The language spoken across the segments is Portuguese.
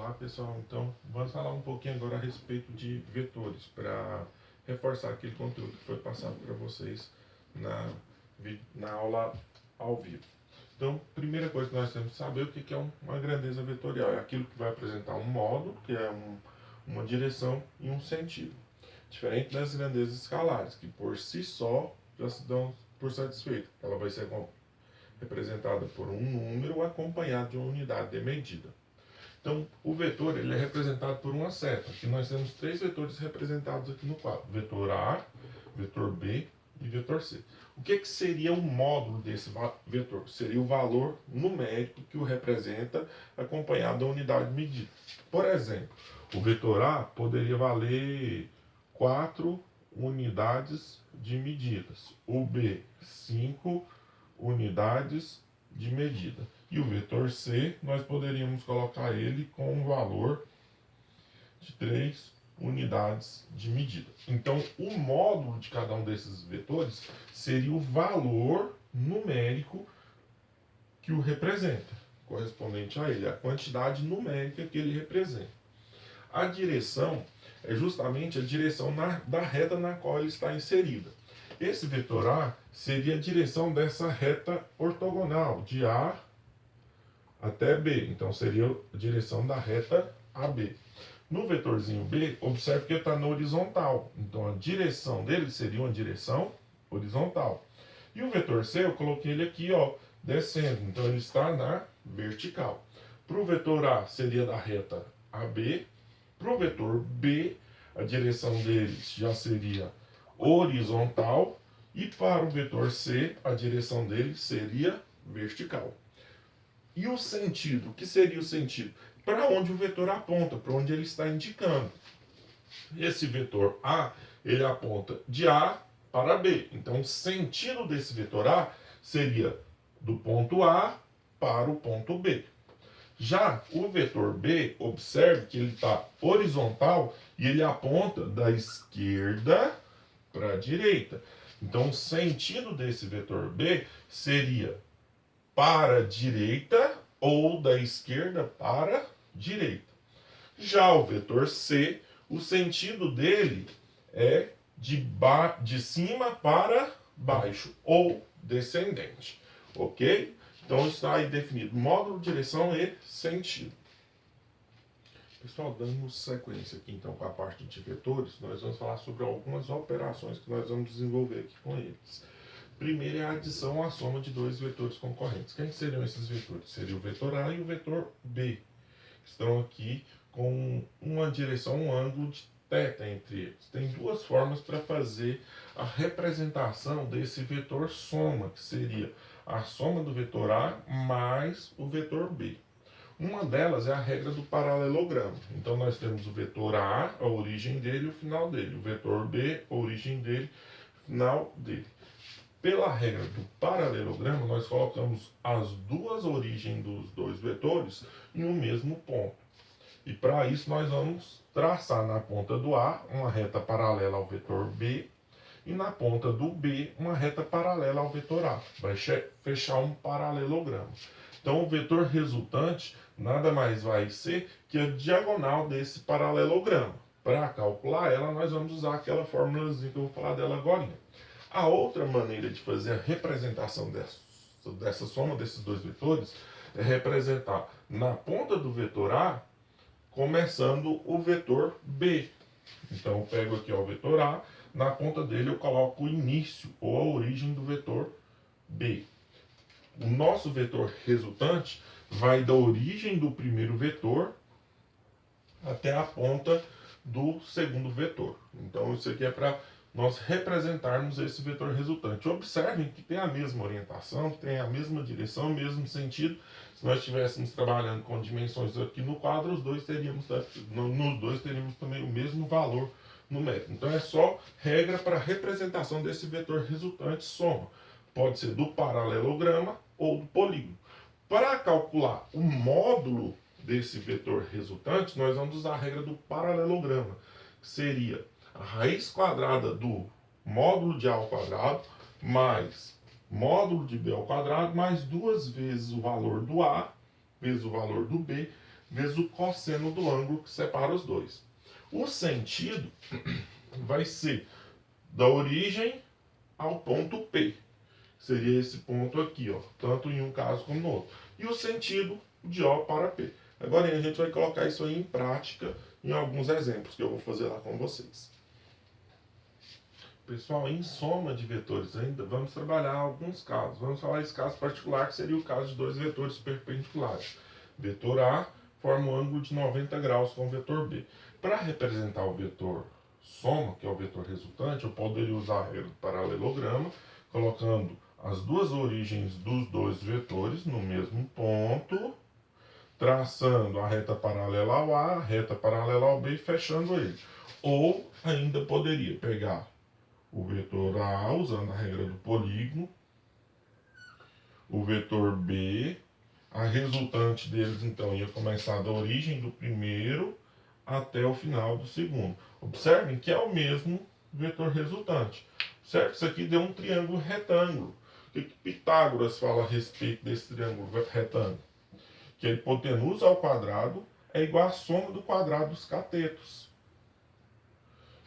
Olá pessoal, então vamos falar um pouquinho agora a respeito de vetores, para reforçar aquele conteúdo que foi passado para vocês na aula ao vivo. Então, primeira coisa que nós temos que saber o que é uma grandeza vetorial. É aquilo que vai apresentar um modo, que é uma direção e um sentido. Diferente das grandezas escalares, que por si só já se dão por satisfeito. Ela vai ser representada por um número acompanhado de uma unidade de medida. Então, o vetor ele é representado por uma seta. Aqui nós temos três vetores representados aqui no quadro: vetor A, vetor B e vetor C. O que seria o módulo desse vetor? Seria o valor numérico que o representa, acompanhado da unidade de medida. Por exemplo, o vetor A poderia valer 4 unidades de medidas, o B 5 unidades de medida. E o vetor C, nós poderíamos colocar ele com um valor de 3 unidades de medida. Então, o módulo de cada um desses vetores seria o valor numérico que o representa, correspondente a ele, a quantidade numérica que ele representa. A direção é justamente a direção da reta na qual ele está inserida. Esse vetor A seria a direção dessa reta ortogonal, de A até B. Então, seria a direção da reta AB. No vetorzinho B, observe que ele está na horizontal. Então, a direção dele seria uma direção horizontal. E o vetor C, eu coloquei ele aqui, ó, descendo. Então, ele está na vertical. Para o vetor A, seria da reta AB. Para o vetor B, a direção dele já seria horizontal. E para o vetor C, a direção dele seria vertical. E o sentido? O que seria o sentido? Para onde o vetor aponta, para onde ele está indicando. Esse vetor A, ele aponta de A para B. Então, o sentido desse vetor A seria do ponto A para o ponto B. Já o vetor B, observe que ele está horizontal e ele aponta da esquerda para a direita. Então, o sentido desse vetor B seria para a direita ou da esquerda para a direita. Já o vetor C, o sentido dele é de cima para baixo ou descendente. Ok? Então está aí definido módulo, direção e sentido. Pessoal, dando sequência aqui então com a parte de vetores, nós vamos falar sobre algumas operações que nós vamos desenvolver aqui com eles. Primeiro é a adição ou a soma de dois vetores concorrentes. Quem seriam esses vetores? Seria o vetor A e o vetor B. Estão aqui com uma direção, um ângulo de θ entre eles. Tem duas formas para fazer a representação desse vetor soma, que seria a soma do vetor A mais o vetor B. Uma delas é a regra do paralelogramo. Então nós temos o vetor A, a origem dele e o final dele. O vetor B, a origem dele, final dele. Pela regra do paralelogramo, nós colocamos as duas origens dos dois vetores em um mesmo ponto. E para isso nós vamos traçar na ponta do A uma reta paralela ao vetor B e na ponta do B uma reta paralela ao vetor A. Vai fechar um paralelogramo. Então o vetor resultante nada mais vai ser que a diagonal desse paralelogramo. Para calcular ela, nós vamos usar aquela fórmulazinha que eu vou falar dela agora. A outra maneira de fazer a representação dessa soma desses dois vetores é representar na ponta do vetor A, começando o vetor B. Então eu pego aqui ó, o vetor A, na ponta dele eu coloco o início ou a origem do vetor B. O nosso vetor resultante vai da origem do primeiro vetor até a ponta do segundo vetor. Então isso aqui é para nós representarmos esse vetor resultante. Observem que tem a mesma orientação, tem a mesma direção, o mesmo sentido. Se nós estivéssemos trabalhando com dimensões aqui no quadro, nos dois teríamos também o mesmo valor numérico. Então é só regra para a representação desse vetor resultante soma. Pode ser do paralelograma ou do polígono. Para calcular o módulo desse vetor resultante, nós vamos usar a regra do paralelograma, que seria a raiz quadrada do módulo de A ao quadrado mais módulo de B ao quadrado mais duas vezes o valor do A vezes o valor do B vezes o cosseno do ângulo que separa os dois. O sentido vai ser da origem ao ponto P. Seria esse ponto aqui, ó, tanto em um caso como no outro. E o sentido de O para P. Agora a gente vai colocar isso aí em prática em alguns exemplos que eu vou fazer lá com vocês. Pessoal, em soma de vetores ainda, vamos trabalhar alguns casos. Vamos falar esse caso particular, que seria o caso de dois vetores perpendiculares. Vetor A forma um ângulo de 90 graus com o vetor B. Para representar o vetor soma, que é o vetor resultante, eu poderia usar a regra do paralelograma, colocando as duas origens dos dois vetores no mesmo ponto, traçando a reta paralela ao A, a reta paralela ao B e fechando ele. Ou ainda poderia pegar o vetor A usando a regra do polígono, o vetor B, a resultante deles então ia começar da origem do primeiro até o final do segundo. Observem que é o mesmo vetor resultante. Certo? Isso aqui deu um triângulo retângulo. O que Pitágoras fala a respeito desse triângulo retângulo? Que a hipotenusa ao quadrado é igual à soma do quadrado dos catetos.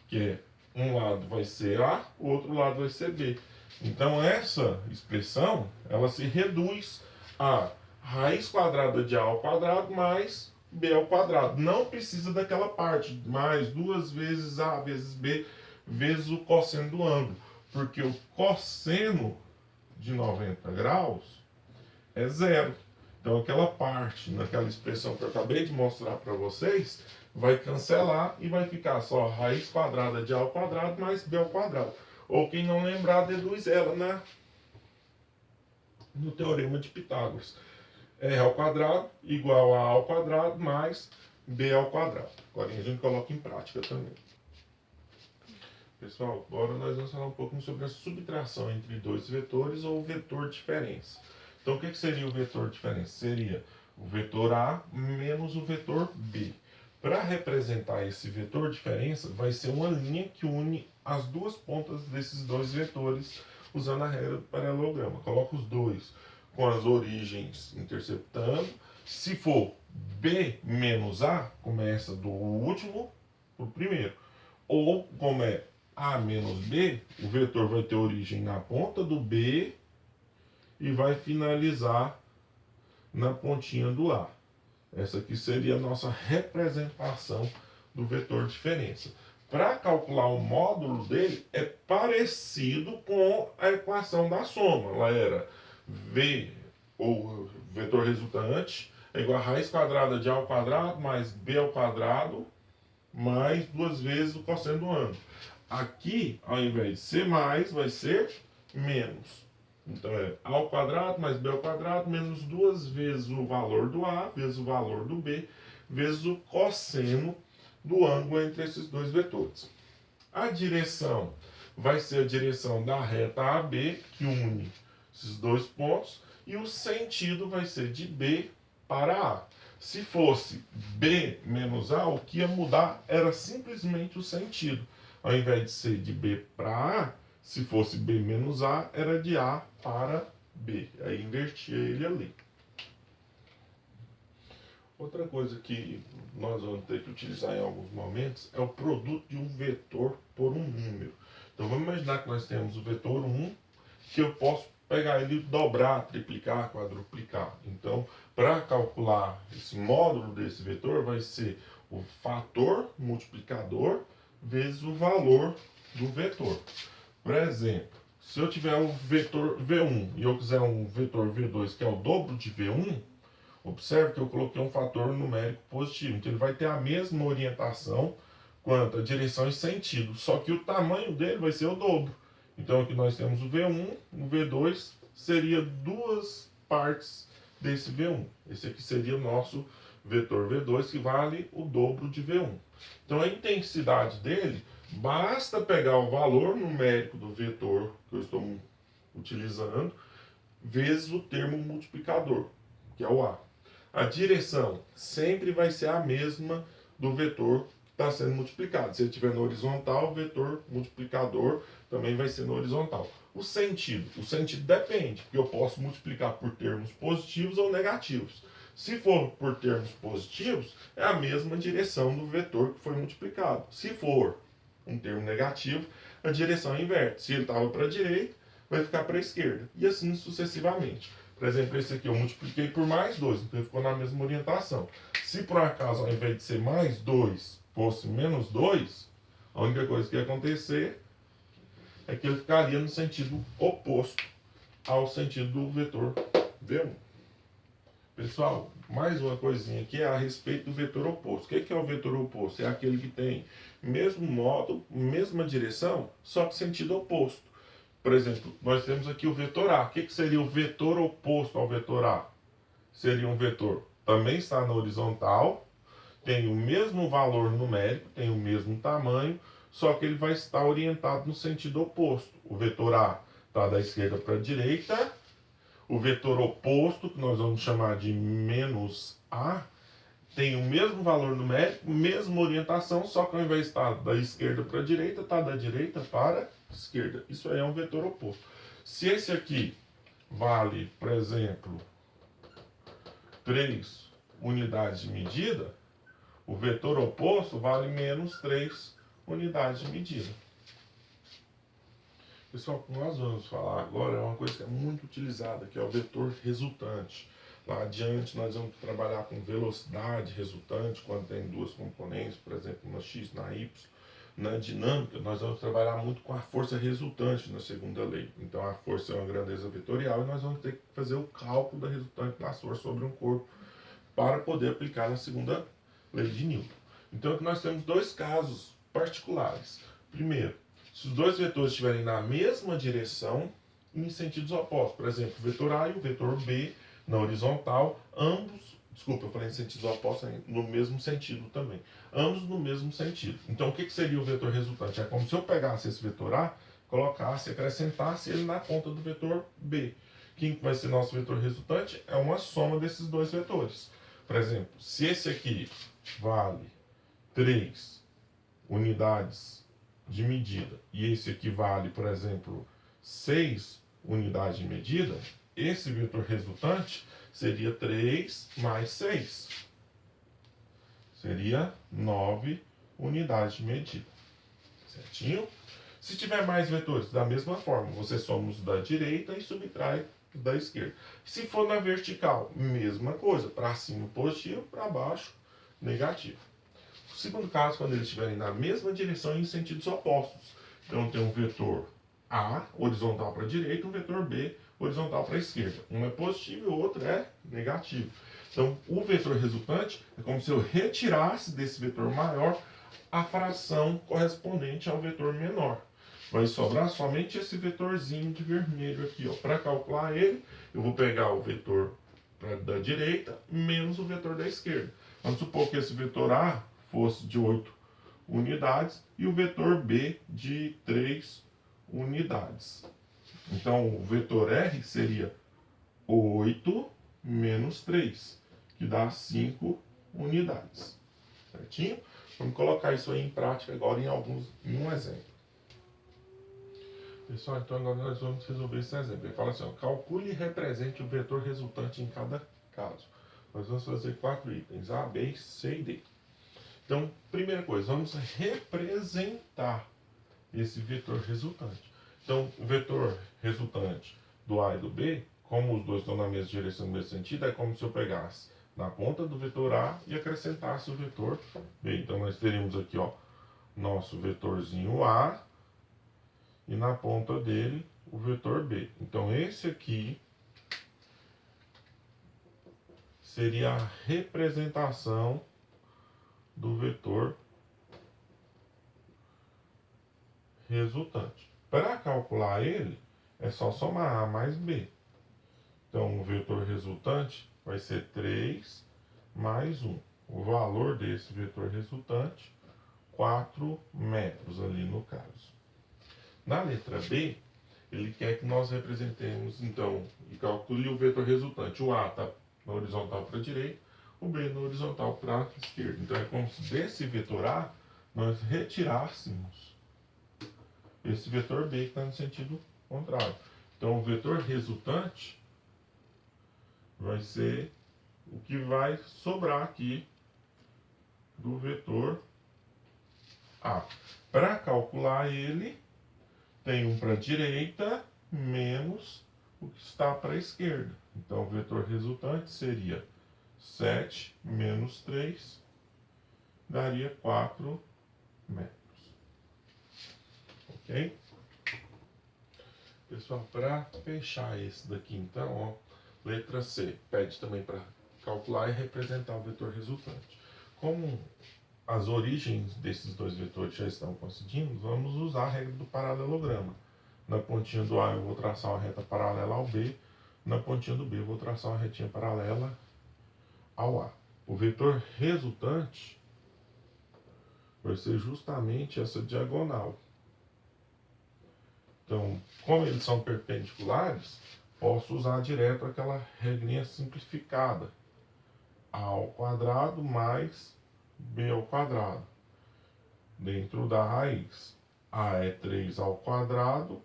Que é um lado vai ser A, o outro lado vai ser B. Então essa expressão, ela se reduz a raiz quadrada de A ao quadrado mais B ao quadrado. Não precisa daquela parte, mais 2 vezes A vezes B vezes o cosseno do ângulo. Porque o cosseno de 90 graus é zero. Então aquela parte, naquela expressão que eu acabei de mostrar para vocês, vai cancelar e vai ficar só raiz quadrada de A ao quadrado mais B ao quadrado. Ou quem não lembrar, deduz ela no teorema de Pitágoras. R ao quadrado igual a ao quadrado mais B ao quadrado. Agora a gente coloca em prática também. Pessoal, agora nós vamos falar um pouquinho sobre a subtração entre dois vetores ou vetor diferença. Então o que seria o vetor diferença? Seria o vetor A menos o vetor B. Para representar esse vetor diferença, vai ser uma linha que une as duas pontas desses dois vetores usando a regra do paralelograma. Coloca os dois com as origens interceptando. Se for B menos A, começa do último para o primeiro. Ou, como é A menos B, o vetor vai ter origem na ponta do B e vai finalizar na pontinha do A. Essa aqui seria a nossa representação do vetor diferença. Para calcular o módulo dele, é parecido com a equação da soma. Ela era V, ou vetor resultante, é igual a raiz quadrada de A ao quadrado mais B ao quadrado mais 2 vezes o cosseno do ângulo. Aqui, ao invés de ser mais, vai ser menos. Então é A ao quadrado mais B ao quadrado menos 2 vezes o valor do A vezes o valor do B vezes o cosseno do ângulo entre esses dois vetores. A direção vai ser a direção da reta AB, que une esses dois pontos, e o sentido vai ser de B para A. Se fosse B menos A, o que ia mudar era simplesmente o sentido. Ao invés de ser de B para A, se fosse B menos A, era de A para B. Aí invertia ele ali. Outra coisa que nós vamos ter que utilizar em alguns momentos é o produto de um vetor por um número. Então vamos imaginar que nós temos o vetor 1, que eu posso pegar ele e dobrar, triplicar, quadruplicar. Então, para calcular esse módulo desse vetor, vai ser o fator multiplicador vezes o valor do vetor. Por exemplo, se eu tiver um vetor V1 e eu quiser um vetor V2 que é o dobro de V1, observe que eu coloquei um fator numérico positivo. Então ele vai ter a mesma orientação quanto a direção e sentido, só que o tamanho dele vai ser o dobro. Então aqui nós temos o V1, o V2 seria duas partes desse V1. Esse aqui seria o nosso vetor V2, que vale o dobro de V1. Então a intensidade dele, basta pegar o valor numérico do vetor que eu estou utilizando, vezes o termo multiplicador, que é o A. A direção sempre vai ser a mesma do vetor que está sendo multiplicado. Se ele estiver no horizontal, o vetor multiplicador também vai ser no horizontal. O sentido depende, porque eu posso multiplicar por termos positivos ou negativos. Se for por termos positivos, é a mesma direção do vetor que foi multiplicado. Se for um termo negativo, a direção inverte. Se ele estava para a direita, vai ficar para a esquerda. E assim sucessivamente. Por exemplo, esse aqui eu multipliquei por mais 2, então ele ficou na mesma orientação. Se por acaso, ao invés de ser mais 2, fosse menos 2, a única coisa que ia acontecer é que ele ficaria no sentido oposto ao sentido do vetor V1. Pessoal, mais uma coisinha aqui é a respeito do vetor oposto. O que é o vetor oposto? É aquele que tem mesmo modo, mesma direção, só que sentido oposto. Por exemplo, nós temos aqui o vetor A. O que seria o vetor oposto ao vetor A? Seria um vetor também está na horizontal, tem o mesmo valor numérico, tem o mesmo tamanho, só que ele vai estar orientado no sentido oposto. O vetor A está da esquerda para a direita, o vetor oposto, que nós vamos chamar de menos A, tem o mesmo valor numérico, mesma orientação, só que ao invés de estar da esquerda para a direita, está da direita para a esquerda. Isso aí é um vetor oposto. Se esse aqui vale, por exemplo, 3 unidades de medida, o vetor oposto vale menos 3 unidades de medida. Pessoal, o que nós vamos falar agora é uma coisa que é muito utilizada, que é o vetor resultante. Lá adiante nós vamos trabalhar com velocidade resultante, quando tem duas componentes, por exemplo, na x, na y. Na dinâmica, nós vamos trabalhar muito com a força resultante na segunda lei. Então a força é uma grandeza vetorial e nós vamos ter que fazer o cálculo da resultante da força sobre um corpo para poder aplicar na segunda lei de Newton. Então aqui nós temos dois casos particulares. Primeiro, se os dois vetores estiverem na mesma direção em sentidos opostos, por exemplo, o vetor A e o vetor B na horizontal, ambos, desculpa, eu falei em sentidos opostos, no mesmo sentido também, ambos no mesmo sentido. Então o que seria o vetor resultante? É como se eu pegasse esse vetor A, colocasse, acrescentasse ele na conta do vetor B. Quem vai ser nosso vetor resultante? É uma soma desses dois vetores. Por exemplo, se esse aqui vale 3 unidades de medida e esse aqui vale, por exemplo, 6 unidades de medida, esse vetor resultante seria 3 mais 6. Seria 9 unidades de medida. Certinho? Se tiver mais vetores, da mesma forma, você soma os da direita e subtrai os da esquerda. Se for na vertical, mesma coisa. Para cima positivo, para baixo negativo. O segundo caso, quando eles estiverem na mesma direção em sentidos opostos. Então tem um vetor A, horizontal para a direita, e um vetor B, horizontal para a esquerda. Um é positivo e o outro é negativo. Então o vetor resultante é como se eu retirasse desse vetor maior a fração correspondente ao vetor menor. Vai sobrar somente esse vetorzinho de vermelho aqui. Para calcular ele, eu vou pegar o vetor da direita menos o vetor da esquerda. Vamos supor que esse vetor A fosse de 8 unidades e o vetor B de 3 unidades. Então, o vetor R seria 8 menos 3, que dá 5 unidades. Certinho? Vamos colocar isso aí em prática agora em um exemplo. Pessoal, então agora nós vamos resolver esse exemplo. Ele fala assim, ó, calcule e represente o vetor resultante em cada caso. Nós vamos fazer 4 itens, A, B, C e D. Então, primeira coisa, vamos representar esse vetor resultante. Então, o vetor resultante do A e do B, como os dois estão na mesma direção, no mesmo sentido, é como se eu pegasse na ponta do vetor A e acrescentasse o vetor B. Então, nós teríamos aqui, ó, nosso vetorzinho A e na ponta dele o vetor B. Então, esse aqui seria a representação do vetor resultante. Para calcular ele, é só somar A mais B. Então, o vetor resultante vai ser 3 mais 1. O valor desse vetor resultante, 4 metros ali no caso. Na letra B, ele quer que nós representemos, então, e calcule o vetor resultante. O A está na horizontal para a direita, o B na horizontal para a esquerda. Então, é como se desse vetor A nós retirássemos esse vetor B que está no sentido contrário. Então, o vetor resultante vai ser o que vai sobrar aqui do vetor A. Para calcular ele, tem um para a direita menos o que está para a esquerda. Então, o vetor resultante seria 7 menos 3, daria 4 metros. Ok? Pessoal, para fechar esse daqui, então, ó, letra C, pede também para calcular e representar o vetor resultante. Como as origens desses dois vetores já estão coincidindo, vamos usar a regra do paralelograma. Na pontinha do A eu vou traçar uma reta paralela ao B, na pontinha do B eu vou traçar uma retinha paralela ao A. O vetor resultante vai ser justamente essa diagonal. Então, como eles são perpendiculares, posso usar direto aquela regrinha simplificada. A ao quadrado mais B ao quadrado. Dentro da raiz, A é 3 ao quadrado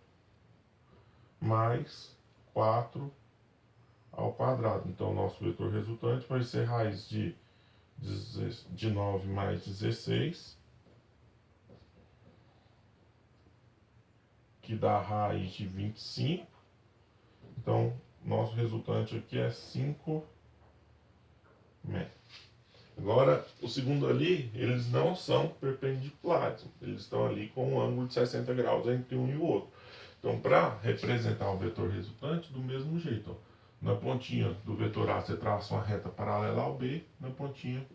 mais 4 ao quadrado. Então, o nosso vetor resultante vai ser raiz de 9 mais 16, que dá raiz de 25. Então, nosso resultante aqui é 5 metros. Agora, o segundo ali, eles não são perpendiculares. Eles estão ali com um ângulo de 60 graus entre um e o outro. Então, para representar o vetor resultante, do mesmo jeito, ó, na pontinha do vetor A você traça uma reta paralela ao B, na pontinha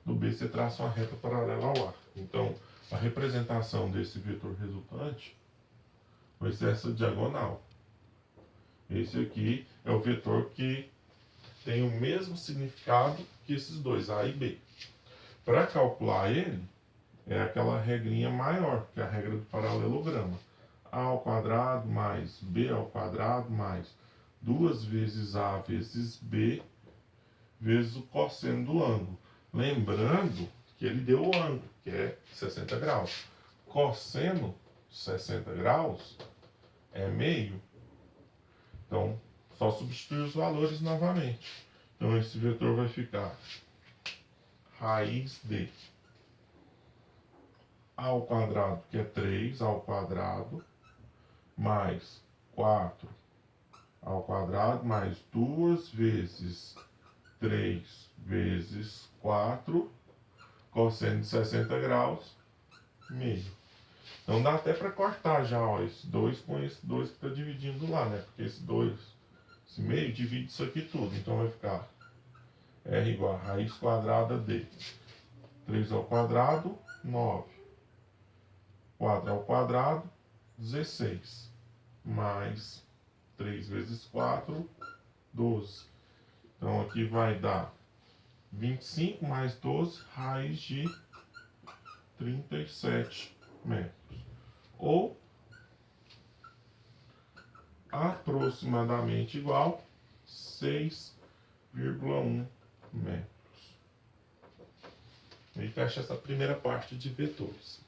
do B você traça uma reta paralela ao A. Então, a representação desse vetor resultante vai ser essa diagonal. Esse aqui é o vetor que tem o mesmo significado que esses dois, A e B. Para calcular ele, é aquela regrinha maior, que é a regra do paralelograma. A ao quadrado mais B ao quadrado mais 2 vezes A vezes B vezes o cosseno do ângulo. Lembrando que ele deu o ângulo, que é 60 graus. Cosseno 60 graus é meio. Então, só substituir os valores novamente. Então, esse vetor vai ficar raiz de A ao quadrado, que é 3 ao quadrado, mais 4 ao quadrado, mais 2 vezes 3 vezes 4, cosseno de 60 graus, meio. Então dá até para cortar já, ó, esse 2 com esse 2 que está dividindo lá, né? Porque esse 2, esse meio, divide isso aqui tudo. Então vai ficar R igual a raiz quadrada de 3 ao quadrado, 9. 4 ao quadrado, 16. Mais 3 vezes 4, 12. Então aqui vai dar 25 mais 12, raiz de 37 metros. Ou aproximadamente igual 6,1 metros. E fecha essa primeira parte de vetores.